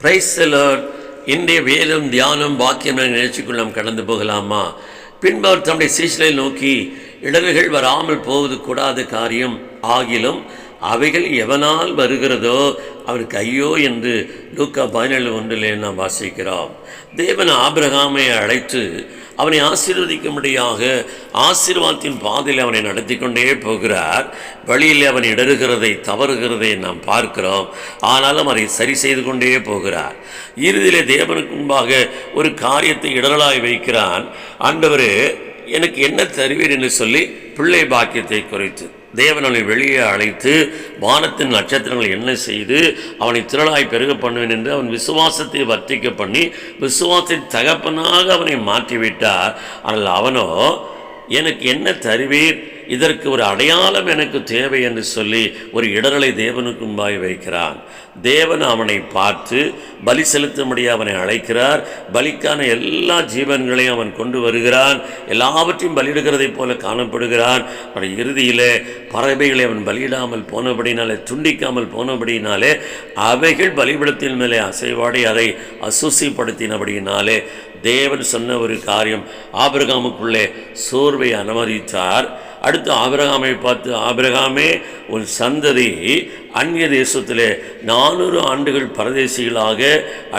Praise the Lord. இன்றைய வேதம் தியானம் வாக்கியம் நிகழ்ச்சிக்குள் நாம் கடந்து போகலாமா? பின்பு அவர் தம்முடைய சீஷரை நோக்கி, இடர்கள் வராமல் போவது கூடாத காரியம் ஆகிலும் அவைகள் எவனால் வருகிறதோ அவருக்கு ஐயோ என்று லூக்கா 17:1 நாம் வாசிக்கிறோம். தேவன் ஆபிரகாமை அழைத்து அவனை ஆசீர்வதிக்கும்படியாக ஆசீர்வாதத்தின் பாதையில் அவனை நடத்தி கொண்டே போகிறார். வழியில் அவன் இடறுகிறதை தவறுகிறதை நாம் பார்க்கிறோம். ஆனாலும் அதை சரி செய்து கொண்டே போகிறார். இறுதியிலே தேவனுக்கு முன்பாக ஒரு காரியத்தை இடரலாய் வைக்கிறான். ஆண்டவரே, எனக்கு என்ன தருவீர் என்று சொல்லி பிள்ளை பாக்கியத்தை குறைத்து தேவன் அவனை வெளியே அழைத்து வானத்தின் நட்சத்திரங்கள் என்ன செய்து அவனை திரளாய் பெருக பண்ணுவேன் என்று அவன் விசுவாசத்தை வர்த்திக்க பண்ணி விசுவாசத்தின் தகப்பனாக அவனை மாற்றிவிட்டார். ஆனால் அவனோ, எனக்கு என்ன தருவீர், இதற்கு ஒரு அடையாளம் எனக்கு தேவை என்று சொல்லி ஒரு இடரலை தேவனுக்கு முன்பாய் வைக்கிறான். தேவன் அவனை பார்த்து பலி செலுத்தும்படி அவனை அழைக்கிறார். பலிக்கான எல்லா ஜீவன்களையும் அவன் கொண்டு வருகிறான். எல்லாவற்றையும் பலியிடுகிறதை போல காணப்படுகிறான். அவன் இறுதியிலே பறவைகளை அவன் பலியிடாமல் போனபடினாலே, துண்டிக்காமல் போனபடினாலே, அவைகள் பலிபீடத்தின் மேலே அசைவாடி அதை அசுசிப்படுத்தினபடினாலே தேவன் சொன்ன ஒரு காரியம், ஆபிரகாமுக்குள்ளே சோர்வை அனுமதித்தார். அடுத்து ஆபிரகாமை பார்த்து, ஆபிரகாமே, உன் சந்ததி அந்நிய தேசத்திலே 400 ஆண்டுகள் பரதேசிகளாக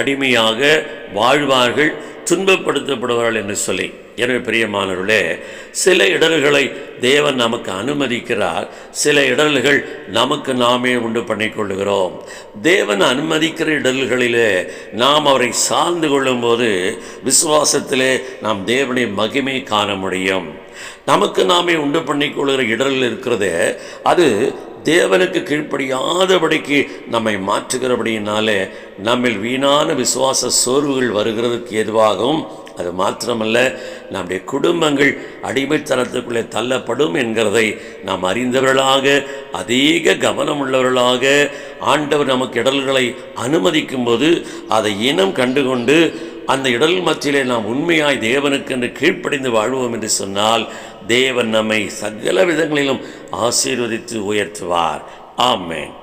அடிமையாக வாழ்வார்கள், துன்பப்படுத்தப்படுவார்கள் என்று சொல்லி. எனவே பிரியமானவர்களே, சில இடர்களை தேவன் நமக்கு அனுமதிக்கிறார். சில இடர்கள் நமக்கு நாமே உண்டு பண்ணிக்கொள்ளுகிறோம். தேவன் அனுமதிக்கிற இடர்களிலே நாம் அவரை சார்ந்து கொள்ளும்போது விசுவாசத்திலே நாம் தேவனை மகிமை காண முடியும். நமக்கு நாமே உண்டு பண்ணிக்கொள்கிற இடர்கள் இருக்கிறது, அது தேவனுக்கு கீழ்ப்படியாதபடிக்கு நம்மை மாற்றுகிறபடியினாலே நம்மில் வீணான விசுவாச சோர்வுகள் வருகிறதுக்கு ஏதுவாகும். அது மாத்திரமல்ல, நம்முடைய குடும்பங்கள் அடிமைத்தனத்துக்குள்ளே தள்ளப்படும் என்கிறதை நாம் அறிந்தவர்களாக, அதிக கவனம் உள்ளவர்களாக ஆண்டவர் நமக்கு இடர்களை அனுமதிக்கும் போது அதை இனம் கண்டுகொண்டு அந்த இடர் மத்தியிலே நாம் உண்மையாய் தேவனுக்கு என்று கீழ்ப்படிந்து வாழ்வோம் என்று சொன்னால் தேவன் நம்மை சகல விதங்களிலும் ஆசீர்வதித்து உயர்த்துவார். ஆமென்.